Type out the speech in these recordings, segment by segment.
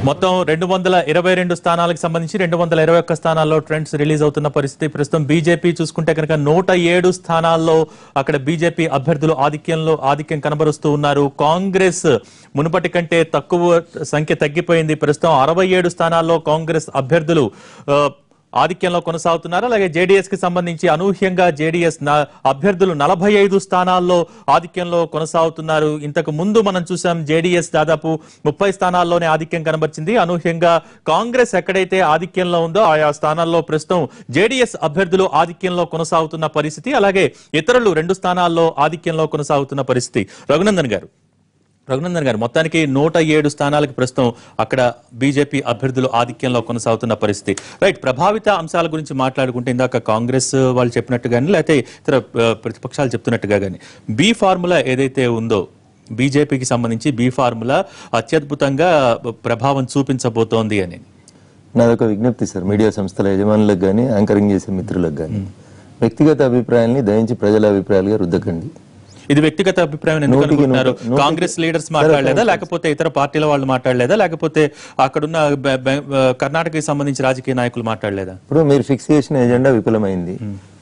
మొత్తం 222 స్థానాలకు సంబంధించి 221 స్థానాల్లో ట్రెండ్స్ రిలీజ్ అవుతున్న పరిస్థితి. ప్రస్తుతం బీజేపీ చూసుకుంటే కనుక 107 స్థానాల్లో అక్కడ బీజేపీ అభ్యర్థులు ఆధిక్యం కనబరుస్తూ ఉన్నారు. కాంగ్రెస్ మునుపటి కంటే తక్కువ సంఖ్య తగ్గిపోయింది. ప్రస్తుతం 67 స్థానాల్లో కాంగ్రెస్ అభ్యర్థులు ఆధిక్యంలో కొనసాగుతున్నారు. అలాగే జేడీఎస్ కి సంబంధించి అనూహ్యంగా జేడీఎస్ అభ్యర్థులు 45 స్థానాల్లో ఆధిక్యంలో కొనసాగుతున్నారు. ఇంతకు ముందు మనం చూసాం జేడీఎస్ దాదాపు 30 స్థానాల్లోనే ఆధిక్యం కనబర్చింది. అనూహ్యంగా కాంగ్రెస్ ఎక్కడైతే ఆధిక్యంలో ఉందో ఆయా స్థానాల్లో ప్రస్తుతం జేడీఎస్ అభ్యర్థులు ఆధిక్యంలో కొనసాగుతున్న పరిస్థితి. అలాగే ఇతరులు 2 స్థానాల్లో ఆధిక్యంలో కొనసాగుతున్న పరిస్థితి. రఘునందన్ గారు మొత్తానికి 107 స్థానాలకు ప్రస్తుతం అక్కడ బీజేపీ అభ్యర్థులు ఆధిక్యంలో కొనసాగుతున్న పరిస్థితి. రైట్, ప్రభావిత అంశాల గురించి మాట్లాడుకుంటే ఇందాక కాంగ్రెస్ వాళ్ళు చెప్పినట్టుగాని లేకపోతే ఇతర ప్రతిపక్షాలు చెప్తున్నట్టుగా కానీ బీ ఫార్ములా ఏదైతే ఉందో బీజేపీకి సంబంధించి బీ ఫార్ములా అత్యద్భుతంగా ప్రభావం చూపించబోతోంది అని నాదొక విజ్ఞప్తి సార్. మీడియా సంస్థల యజమానులకు కానీ యాంకరింగ్ చేసే మిత్రులకు కానీ వ్యక్తిగత అభిప్రాయాన్ని దయించి ప్రజల అభిప్రాయాలుగా రుద్దకండి. ఇది వ్యక్తిగత అభిప్రాయం ఎందుకు అనుకుంటున్నారు? కాంగ్రెస్ లీడర్స్ మాట్లాడలేదా, లేకపోతే ఇతర పార్టీల వాళ్ళు మాట్లాడలేదా, లేకపోతే అక్కడున్న కర్ణాటకకి సంబంధించి రాజకీయ నాయకులు మాట్లాడలేదా? ఇప్పుడు మీరు ఫిక్స్ చేసిన ఎజెండా విఫలమైంది.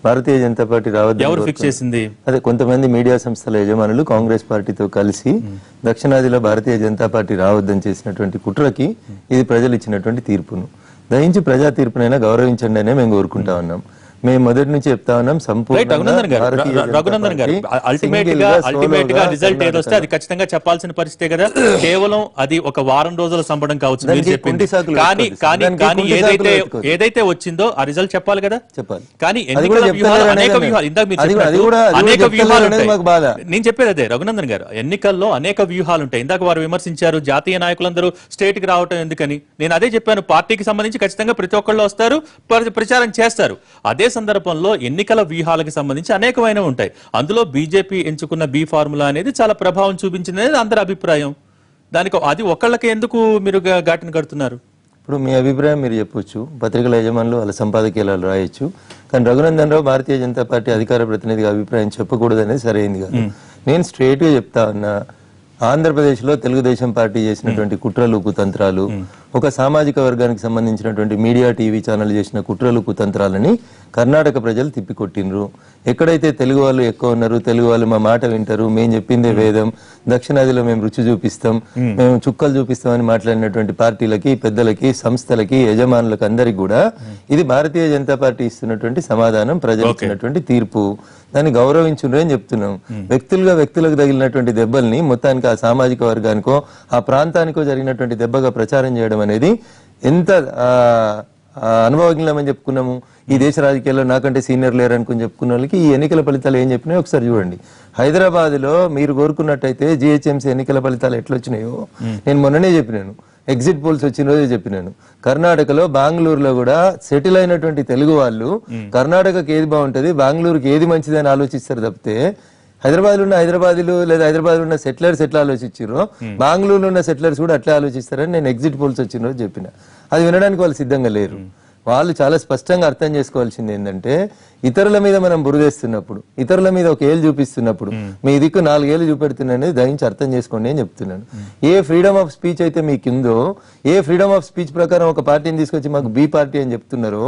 భారతీయ జనతా పార్టీ రావద్దు. ఎవరు ఫిక్స్ చేసింది? అదే కొంతమంది మీడియా సంస్థల యజమానులు కాంగ్రెస్ పార్టీతో కలిసి దక్షిణాదిలో భారతీయ జనతా పార్టీ రావద్దని చేసినటువంటి కుట్రకి ఇది ప్రజలు ఇచ్చినటువంటి తీర్పును దయించి ప్రజా తీర్పునైనా గౌరవించండి అనే మేము కోరుకుంటా ఉన్నాం. మేము మొదటి నుంచి చెప్తా ఉన్నాం రఘునందన్ గారు అల్టిమేట్ గా రిజల్ట్ ఏదొస్తే అది ఖచ్చితంగా చెప్పాల్సిన పరిస్థితే కదా. కేవలం అది ఒక వారం రోజుల సంబడం కావచ్చు మీరు చెప్పింది, కానీ ఏదైతే వచ్చిందో ఆ రిజల్ట్ చెప్పాలి కదా. చెప్పాలి. కానీ ఎన్నికల వ్యూహాలు అనేక వ్యూహాలు ఇందాక మీరు అనేక వ్యూహాలు ఉంటాయి. నేను చెప్పేది అదే రఘునందన్ గారు, ఎన్నికల్లో అనేక వ్యూహాలు ఉంటాయి. ఇందాక వారు విమర్శించారు జాతీయ నాయకులందరూ స్టేట్ కి రావటం ఎందుకని. నేను అదే చెప్పాను, పార్టీకి సంబంధించి ఖచ్చితంగా ప్రతి ఒక్కళ్ళు వస్తారు, ప్రచారం చేస్తారు. అదే సందర్భంలో ఎన్నికల వ్యూహాలకు సంబంధించి అనేకమైన ఉంటాయి. అందులో బీజేపీ ఎంచుకున్న బీ ఫార్ములా అనేది చాలా ప్రభావం చూపించింది అనేది అందరి అభిప్రాయం. దానికి అది ఒకళ్ళకి ఎందుకు మీరు ఘాటిని కడుతున్నారు? ఇప్పుడు మీ అభిప్రాయం మీరు చెప్పొచ్చు, పత్రికల యజమానులు వాళ్ళ సంపాదకీయాలు రాయొచ్చు, కానీ రఘునందన్ రావు భారతీయ జనతా పార్టీ అధికార ప్రతినిధిగా అభిప్రాయం చెప్పకూడదు అనేది సరైంది కాదు. నేను స్ట్రైట్ గా చెప్తా ఉన్నా, ఆంధ్రప్రదేశ్ లో తెలుగుదేశం పార్టీ చేసినటువంటి కుట్రలు కుతంత్రాలు, ఒక సామాజిక వర్గానికి సంబంధించినటువంటి మీడియా టీవీ ఛానల్ చేసిన కుట్రలు కుతంత్రాలని కర్ణాటక ప్రజలు తిప్పికొట్టినరు. ఎక్కడైతే తెలుగు వాళ్ళు ఎక్కువ ఉన్నారు, తెలుగు వాళ్ళు మా మాట వింటారు, మేము చెప్పిందే వేదం, దక్షిణాదిలో మేము రుచి చూపిస్తాం, మేము చుక్కలు చూపిస్తామని మాట్లాడినటువంటి పార్టీలకి, పెద్దలకి, సంస్థలకి, యజమానులకు అందరికి కూడా ఇది భారతీయ జనతా పార్టీ ఇస్తున్నటువంటి సమాధానం, ప్రజలు ఇచ్చినటువంటి తీర్పు. దాన్ని గౌరవించుండ్రు అని చెప్తున్నాం. వ్యక్తులకు తగిలినటువంటి దెబ్బల్ని మొత్తానికి ఆ సామాజిక వర్గానికో ఆ ప్రాంతానికో జరిగినటువంటి దెబ్బగా ప్రచారం చేయడం అనేది ఎంత అనుభవజ్ఞమని చెప్పుకున్నాము. ఈ దేశ రాజకీయాల్లో నాకంటే సీనియర్ లేరు అనుకుని చెప్పుకున్న వాళ్ళకి ఈ ఎన్నికల ఫలితాలు ఏం చెప్పినాయో ఒకసారి చూడండి. హైదరాబాద్ లో మీరు కోరుకున్నట్టయితే జిహెచ్ఎంసీ ఎన్నికల ఫలితాలు ఎట్లొచ్చినాయో నేను మొన్ననే చెప్పినాను, ఎగ్జిట్ పోల్స్ వచ్చిన రోజే చెప్పినాను. కర్ణాటకలో బెంగళూరులో కూడా సెటిల్ అయినటువంటి తెలుగు వాళ్ళు కర్ణాటకకి ఏది బాగుంటది, బెంగళూరుకి ఏది మంచిది అని ఆలోచిస్తారు తప్పితే హైదరాబాద్ లేదా హైదరాబాద్ ఉన్న సెటిలర్స్ ఎట్లా ఆలోచించారో బెంగళూరులో ఉన్న సెటిలర్స్ కూడా అట్లా ఆలోచిస్తారని నేను ఎగ్జిట్ పోల్స్ వచ్చిన రోజు చెప్పిన. అది వినడానికి వాళ్ళు సిద్ధంగా లేరు. వాళ్ళు చాలా స్పష్టంగా అర్థం చేసుకోవాల్సింది ఏంటంటే, ఇతరుల మీద మనం బురదేస్తున్నప్పుడు, ఇతరుల మీద ఒక ఏళ్ళు చూపిస్తున్నప్పుడు మీ దిక్కు 4 ఏళ్ళు చూపెడుతున్నది దయించి అర్థం చేసుకోండి అని చెప్తున్నాను. ఏ ఫ్రీడమ్ ఆఫ్ స్పీచ్ అయితే మీకుందో, ఏ ఫ్రీడమ్ ఆఫ్ స్పీచ్ ప్రకారం ఒక పార్టీని తీసుకొచ్చి మాకు బి పార్టీ అని చెప్తున్నారో,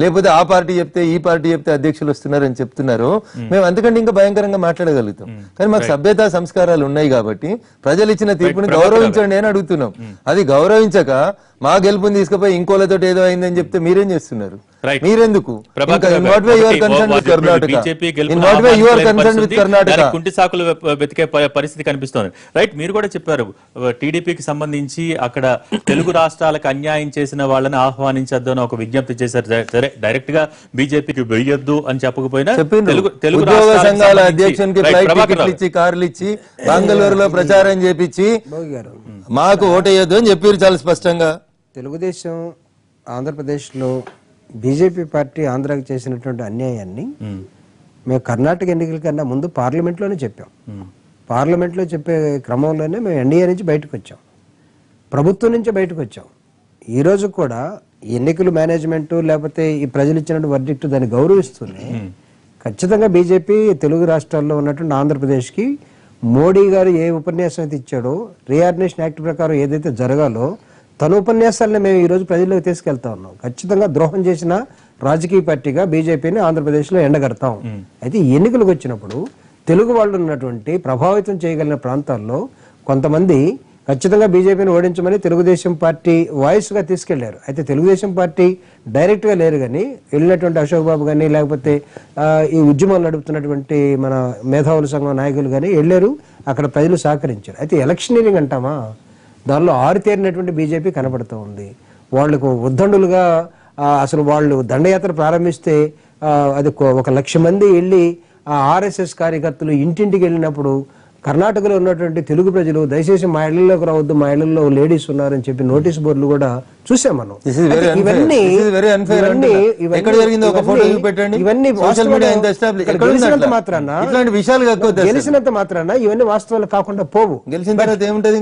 లేకపోతే ఆ పార్టీ చెప్తే ఈ పార్టీ చెప్తే అధ్యక్షులు వస్తున్నారు అని చెప్తున్నారో, మేము అంతకంటే ఇంకా భయంకరంగా మాట్లాడగలుగుతాం. కానీ మాకు సభ్యతా సంస్కారాలు ఉన్నాయి కాబట్టి ప్రజలు ఇచ్చిన తీర్పుని గౌరవించండి అని అడుగుతున్నాం. అది గౌరవించక మా గెలుపుని తీసుకుపోయి ఇంకోలతో ఏదో అయిందని చెప్తే మీరేం చేస్తున్నారు? మీరెందుకు కుంటి సాకులు వెతికే పరిస్థితి కనిపిస్తోంది. రైట్, మీరు కూడా చెప్పారు టీడీపీకి సంబంధించి అక్కడ తెలుగు రాష్ట్రాలకు అన్యాయం చేసిన వాళ్ళని ఆహ్వానించద్దు అని ఒక విజ్ఞప్తి చేశారు. సరే, డైరెక్ట్ గా బీజేపీకి వెయ్యొద్దు అని చెప్పకపోయినా తెలుగు సంఘాల అధ్యక్షునికి ఇచ్చి కార్లు ఇచ్చి బెంగళూరులో ప్రచారం చేపించి మాకు ఓటేయొద్దు అని చెప్పారు చాలా స్పష్టంగా. తెలుగుదేశం ఆంధ్రప్రదేశ్లో బీజేపీ పార్టీ ఆంధ్రాకి చేసినటువంటి అన్యాయాన్ని మేము కర్ణాటక ఎన్నికల కన్నా ముందు పార్లమెంట్లోనే చెప్పాం. పార్లమెంట్లో చెప్పే క్రమంలోనే మేము ఎన్డీఏ నుంచి బయటకు వచ్చాం, ప్రభుత్వం నుంచి బయటకు వచ్చాం. ఈరోజు కూడా ఎన్నికల మేనేజ్మెంట్ లేకపోతే ఈ ప్రజలు ఇచ్చినటువంటి వర్డిక్ట్ దాన్ని గౌరవిస్తూనే ఖచ్చితంగా బీజేపీ తెలుగు రాష్ట్రాల్లో ఉన్నటువంటి ఆంధ్రప్రదేశ్కి మోడీ గారు ఏ ఉపన్యాసం అయితే ఇచ్చాడో, రీఆర్గనైజేషన్ యాక్ట్ ప్రకారం ఏదైతే జరగాలో తన ఉపన్యాసాలను మేము ఈ రోజు ప్రజల్లోకి తీసుకెళ్తా ఉన్నాం. ఖచ్చితంగా ద్రోహం చేసిన రాజకీయ పార్టీగా బీజేపీని ఆంధ్రప్రదేశ్లో ఎండగడతాం. అయితే ఎన్నికలకు వచ్చినప్పుడు తెలుగు వాళ్ళు ఉన్నటువంటి ప్రభావితం చేయగలిగిన ప్రాంతాల్లో కొంతమంది ఖచ్చితంగా బీజేపీని ఓడించమని తెలుగుదేశం పార్టీ వాయిస్గా తీసుకెళ్లారు. అయితే తెలుగుదేశం పార్టీ డైరెక్ట్గా లేరు, కానీ వెళ్ళినటువంటి అశోక్ బాబు కానీ లేకపోతే ఈ ఉద్యమాలు నడుపుతున్నటువంటి మన మేధావుల సంఘం నాయకులు కానీ వెళ్ళారు, అక్కడ ప్రజలు సహకరించారు. అయితే ఎలక్షనీరింగ్ అంటామా, దానిలో ఆరితేరినటువంటి బీజేపీ కనబడుతూ ఉంది. వాళ్లకు ఉద్దండులుగా అసలు వాళ్ళు దండయాత్ర ప్రారంభిస్తే అది 1,00,000 మంది వెళ్ళి ఆ ఆర్ఎస్ఎస్ కార్యకర్తలు ఇంటింటికి వెళ్ళినప్పుడు కర్ణాటకలో ఉన్నటువంటి తెలుగు ప్రజలు దయచేసి మా ఇళ్లలోకి రావద్దు, మా ఇళ్లలో లేడీస్ ఉన్నారని చెప్పి నోటీస్ బోర్డులు కూడా చూసాం మనం. ఇవన్నీ గెలిచినంత మాత్రాన ఇవన్నీ వాస్తవాలు కాకుండా పోవు. గెలిచిన తర్వాత ఏముంటది?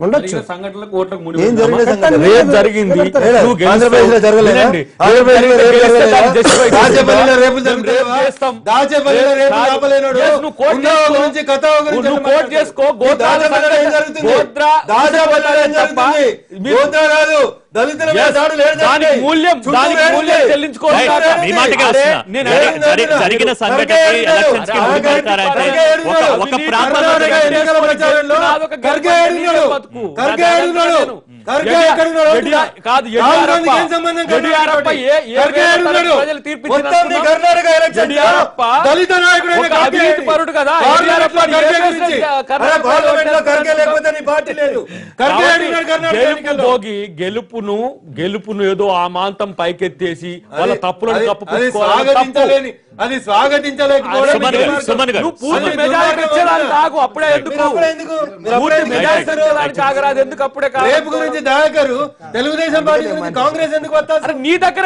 ఉండొచ్చు. జరిగిన సంఘటనకి ఎలక్షన్స్ కి ముడిపెడతారంటే ఒక ప్రాంతంలో గెలుపును ఏదో ఆ మాంతం పైకెత్తేసి వాళ్ళ తప్పులను కప్పుకోవాలి. అది స్వాగతించలేకపోవడం. అప్పుడే ఎందుకు అప్పుడే రేపు గురించి దయాకరు తెలుగుదేశం పార్టీ గురించి కాంగ్రెస్ ఎందుకు వస్తారు? నీ దగ్గర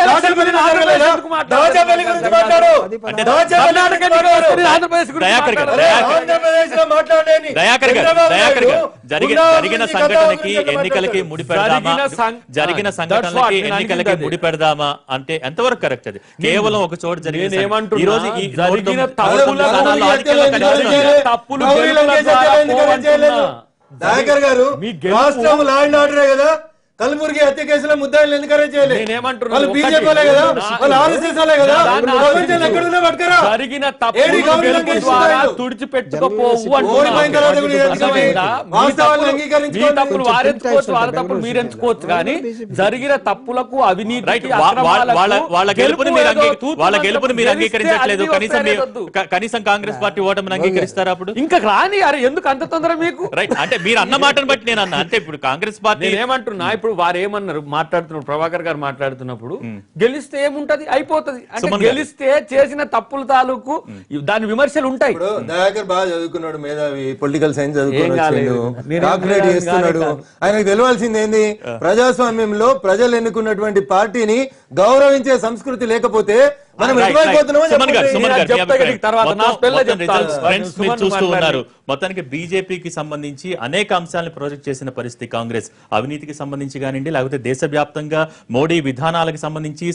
జరిగిన సంఘటనకి ఎన్నికలకి ముడిపెడదామా అంటే ఎంతవరకు కరెక్ట్? అది కేవలం ఒక చోట జరిగింది. దయాకర్ గారు రాష్ట్రం లా అండ్ ఆర్డరే కదా, కల్బుర్గి హత్య కేసులో ముద్దాయిలు ఎందుకు అరెస్ట్ చేయలేదు? వాళ్ళు బీజేపీ వాళ్ళే కదా, వాళ్ళు ఆర్ఎస్ఎస్ వాళ్ళే కదా. ప్రపంచంలో ఎక్కడున్నా పట్టుకరా. జరిగిన తప్పులు తుడిచిపెట్టుకోపోవు వారెంచుకోవచ్చు, వాళ్ళ తప్పులు మీరెంచుకోవచ్చు, కానీ జరిగిన తప్పులకు అవినీతి వాళ్ళ గెలుపుని మీరు అంగీకరించట్లేదు. కనీసం కాంగ్రెస్ పార్టీ ఓటమిని అంగీకరిస్తారా? అప్పుడు ఇంకా రాని. అరే ఎందుకు అంత తొందర మీకు? రైట్, అంటే మీరు అన్న మాటను బట్టి నేను అన్నా. అంటే ఇప్పుడు కాంగ్రెస్ పార్టీ ఏమంటున్నా, ఇప్పుడు వారు ఏమన్నారు మాట్లాడుతున్నారు, ప్రభాకర్ గారు మాట్లాడుతున్నప్పుడు గెలిస్తే ఏముంటది, అయిపోతుంది అంటే గెలిస్తే చేసిన తప్పుల తాలూకు దాని విమర్శలు ఉంటాయి. దయాకర్ బాగా చదువుకున్నాడు, మేధావి, పొలిటికల్ సైన్స్ చదువుకున్నాడు, ఆయనకు తెలియాల్సింది ఏంది? ప్రజాస్వామ్యంలో ప్రజలు ఎన్నుకున్నటువంటి పార్టీని గౌరవించే సంస్కృతి లేకపోతే మనం చూస్తూ ఉన్నారు. మొత్తానికి బీజేపీకి సంబంధించి అనేక అంశాలను ప్రాజెక్ట్ చేసిన పరిస్థితి కాంగ్రెస్. అవినీతికి సంబంధించి కానివ్వండి, లేకపోతే దేశవ్యాప్తంగా మోడీ విధానాలకు సంబంధించి,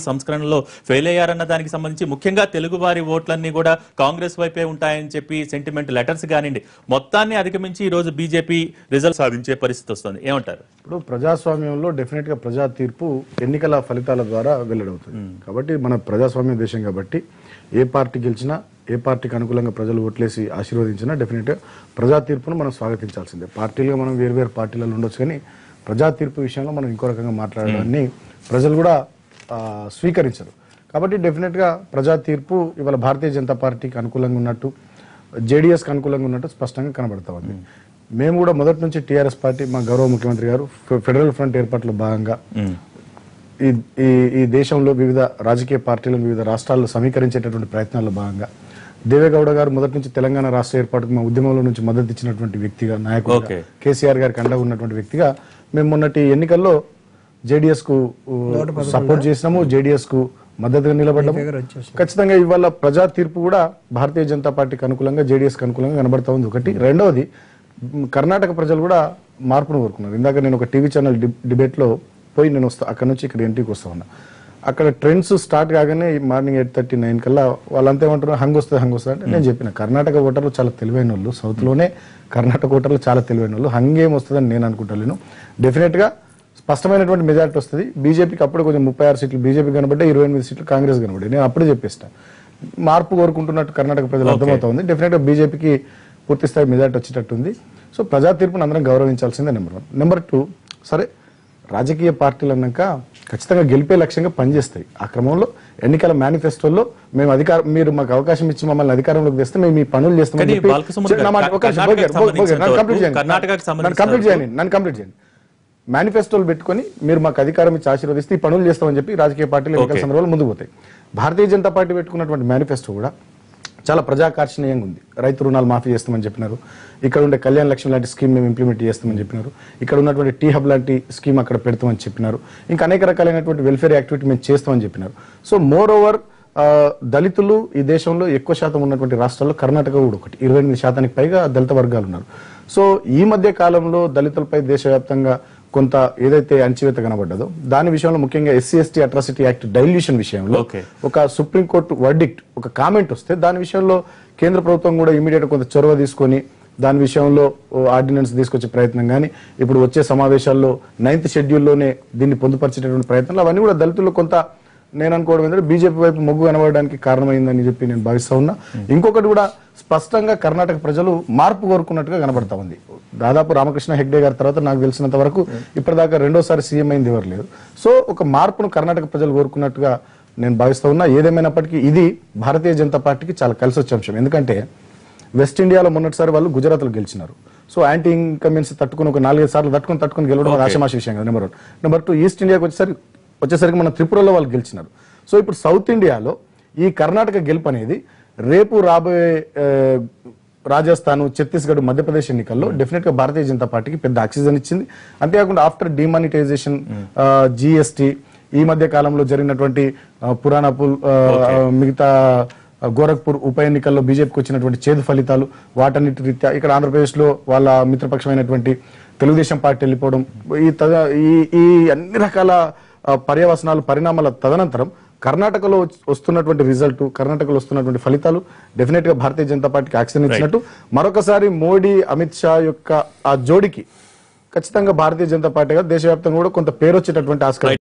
సంస్కరణలో ఫెయిల్ అయ్యారన్న దానికి సంబంధించి, ముఖ్యంగా తెలుగు వారి ఓట్లన్నీ కూడా కాంగ్రెస్ వైపే ఉంటాయని చెప్పి సెంటిమెంట్ లెటర్స్ కానివ్వండి, మొత్తాన్ని అధిగమించి ఈ రోజు బీజేపీ రిజల్ట్ సాధించే పరిస్థితి వస్తుంది. ఏమంటారు? ఇప్పుడు ప్రజాస్వామ్యంలో డెఫినెట్ గా ప్రజా తీర్పు ఎన్నికల ఫలితాల ద్వారా వెల్లడవుతుంది. కాబట్టి మన ప్రజాస్వామ్య దేశం కాబట్టి ఏ పార్టీ గెలిచినా, ఏ పార్టీకి అనుకూలంగా ప్రజలు ఓట్లేసి ఆశీర్వదించినా డెఫినెట్గా ప్రజా తీర్పును మనం స్వాగతించాల్సిందే. పార్టీలుగా మనం వేరు పార్టీలలో ఉండొచ్చు, కానీ ప్రజా తీర్పు విషయంలో మనం ఇంకో రకంగా మాట్లాడడాన్ని ప్రజలు కూడా స్వీకరించరు. కాబట్టి డెఫినెట్గా ప్రజా తీర్పు ఇవాళ భారతీయ జనతా పార్టీకి అనుకూలంగా ఉన్నట్టు, జేడీఎస్కి అనుకూలంగా ఉన్నట్టు స్పష్టంగా కనబడతా ఉంది. మేము కూడా మొదటి నుంచి టీఆర్ఎస్ పార్టీ, మా గౌరవ ముఖ్యమంత్రి గారు ఫెడరల్ ఫ్రంట్ ఏర్పాట్లో భాగంగా ఈ దేశంలో వివిధ రాజకీయ పార్టీలను వివిధ రాష్ట్రాల్లో సమీకరించేటటువంటి ప్రయత్నాల్లో భాగంగా దేవేగౌడ గారు మొదటి నుంచి తెలంగాణ రాష్ట్ర ఏర్పాటుకు మా ఉద్యమంలో నుంచి మద్దతు ఇచ్చినటువంటి వ్యక్తిగా, నాయకుడిగా, కేసీఆర్ గారికి అండగా ఉన్నటువంటి వ్యక్తిగా మేము మొన్నటి ఎన్నికల్లో జేడీఎస్ కు సపోర్ట్ చేసినాము, జేడీఎస్ కు మద్దతుగా నిలబడ్డాము. ఖచ్చితంగా ఇవాళ ప్రజా తీర్పు కూడా భారతీయ జనతా పార్టీకి అనుకూలంగా, జేడీఎస్ కు అనుకూలంగా కనబడతా ఉంది. ఒకటి. రెండవది, కర్ణాటక ప్రజలు కూడా మార్పును కోరుకున్నారు. ఇందాక నేను ఒక టీవీ ఛానల్ డిబేట్ లో పోయి నేను వస్తా అక్కడ నుంచి ఇక్కడ ఇంటికి వస్తా ఉన్నా. అక్కడ ట్రెండ్స్ స్టార్ట్ కాగానే మార్నింగ్ 8:39 కల్లా వాళ్ళంతా ఏమంటారు హంగ్ వస్తుంది అంటే నేను చెప్పిన కర్ణాటక ఓటర్లు చాలా తెలివైన వాళ్ళు, సౌత్లోనే కర్ణాటక ఓటర్లు చాలా తెలివైన వాళ్ళు, హంగ్ ఏం వస్తుందని నేను అనుకుంటాను. డెఫినెట్గా స్పష్టమైనటువంటి మెజారిటీ వస్తుంది. బీజేపీకి అప్పుడు కొంచెం 36 సీట్లు బీజేపీ కనబడ్డాయి, 28 సీట్లు కాంగ్రెస్ కనబడ్డాయి. నేను అప్పుడే చెప్పేస్తాను మార్పు కోరుకుంటున్నట్టు కర్ణాటక ప్రజలు అర్థమవుతా ఉంది. డెఫినెట్గా బీజేపీకి పూర్తి స్థాయి మెజారిటీ వచ్చేటట్టుంది. సో ప్రజా తీర్పును అందరం గౌరవించాల్సిందే నెంబర్ 1. నెంబర్ 2, సరే రాజకీయ పార్టీలు అన్నాక ఖచ్చితంగా గెలిపే లక్ష్యంగా పనిచేస్తాయి. ఆ క్రమంలో ఎన్నికల మేనిఫెస్టోలో మేము మీరు మాకు అవకాశం ఇచ్చి మమ్మల్ని అధికారంలోకి తెస్తే మేము ఈ పనులు చేస్తామని కంప్లీట్ చేయండి. మేనిఫెస్టోలు పెట్టుకుని మీరు మాకు అధికారం ఇచ్చి ఆశీర్వదిస్తే ఈ పనులు చేస్తామని చెప్పి రాజకీయ పార్టీలు ఎన్నికల సందర్భంలో ముందుకు పోతాయి. భారతీయ జనతా పార్టీ పెట్టుకున్నటువంటి మేనిఫెస్టో కూడా చాలా ప్రజాకర్షణీయంగా ఉంది. రైతు రుణాలు మాఫీ చేస్తామని చెప్పినారు, ఇక్కడ ఉండే కళ్యాణ లక్ష్మి లాంటి స్కీమ్ మేము ఇంప్లిమెంట్ చేస్తామని చెప్పినారు, ఇక్కడ ఉన్నటువంటి టీ హబ్ లాంటి స్కీమ్ అక్కడ పెడతామని చెప్పినారు, ఇంకా అనేక రకాలైనటువంటి వెల్ఫేర్ యాక్టివిటీ మేము చేస్తామని చెప్పినారు. సో మోర్ ఓవర్ దళితులు ఈ దేశంలో ఎక్కువ శాతం ఉన్నటువంటి రాష్ట్రాల్లో కర్ణాటక కూడా ఒకటి, 28% పైగా దళిత వర్గాలు ఉన్నారు. సో ఈ మధ్య కాలంలో దళితులపై దేశవ్యాప్తంగా కొంత ఏదైతే అణచివేత కనబడ్డదో దాని విషయంలో ముఖ్యంగా SC/ST అట్రాసిటీ యాక్ట్ డైల్యూషన్ విషయంలో ఒక సుప్రీంకోర్టు వర్డిక్ట్ ఒక కామెంట్ వస్తే దాని విషయంలో కేంద్ర ప్రభుత్వం కూడా ఇమీడియట్ కొంత చొరవ తీసుకొని దాని విషయంలో ఆర్డినెన్స్ తీసుకొచ్చే ప్రయత్నం కానీ ఇప్పుడు వచ్చే సమావేశాల్లో 9th షెడ్యూల్లోనే దీన్ని పొందుపరిచేటటువంటి ప్రయత్నాలు అవన్నీ కూడా దళితుల్లో కొంత నేను అనుకోవడం ఏంటంటే బీజేపీ వైపు మొగ్గు కనబడడానికి కారణమైందని చెప్పి నేను భావిస్తా ఉన్నా. ఇంకొకటి కూడా స్పష్టంగా కర్ణాటక ప్రజలు మార్పు కోరుకున్నట్టుగా కనబడతా ఉంది. దాదాపు రామకృష్ణ హెగ్డే గారి తర్వాత నాకు తెలిసినంత వరకు ఇప్పటిదాకా రెండోసారి సీఎం అయింది ఎవరు లేరు. సో ఒక మార్పును కర్ణాటక ప్రజలు కోరుకున్నట్టుగా నేను భావిస్తా ఉన్నా. ఏదేమైనప్పటికీ ఇది భారతీయ జనతా పార్టీకి చాలా కలిసి వచ్చే అంశం. ఎందుకంటే వెస్ట్ ఇండియాలో మొన్నటిసారి వాళ్ళు గుజరాత్లో గెలిచినారు. సో యాంటీ ఇన్కమెన్సీ తట్టుకుని ఒక 4-5 సార్లు తట్టుకుని గెలవడం ఆషమాషి విషయం కదా. నెంబర్ 1. నెంబర్ 2, ఈస్ట్ ఇండియాకి వచ్చేసరికి మన త్రిపురలో వాళ్ళు గెలిచినారు. సో ఇప్పుడు సౌత్ ఇండియాలో ఈ కర్ణాటక గెలుపు అనేది రేపు రాబోయే రాజస్థాన్, ఛత్తీస్గఢ్, మధ్యప్రదేశ్ ఎన్నికల్లో డెఫినెట్ గా భారతీయ జనతా పార్టీకి పెద్ద ఆక్సిజన్ ఇచ్చింది. అంతేకాకుండా ఆఫ్టర్ డిమానిటైజేషన్, GST, ఈ మధ్య కాలంలో జరిగినటువంటి పురాణాపూల్, మిగతా గోరఖ్పూర్ ఉప ఎన్నికల్లో బీజేపీకి వచ్చినటువంటి చేదు ఫలితాలు, వాటన్నిటి రీత్యా ఇక్కడ ఆంధ్రప్రదేశ్ లో వాళ్ళ మిత్రపక్షమైనటువంటి తెలుగుదేశం పార్టీ వెళ్ళిపోవడం, ఈ అన్ని రకాల పర్యవసనాలు, పరిణామాల తదనంతరం కర్ణాటకలో వస్తున్నటువంటి రిజల్ట్, కర్ణాటకలో వస్తున్నటువంటి ఫలితాలు డెఫినెట్ గా భారతీయ జనతా పార్టీకి ఆక్సిజన్ ఇచ్చినట్టు. మరొకసారి మోడీ, అమిత్ షా యొక్క ఆ జోడికి ఖచ్చితంగా భారతీయ జనతా పార్టీగా దేశవ్యాప్తంగా కూడా కొంత పేరు వచ్చేటటువంటి ఆస్కారం.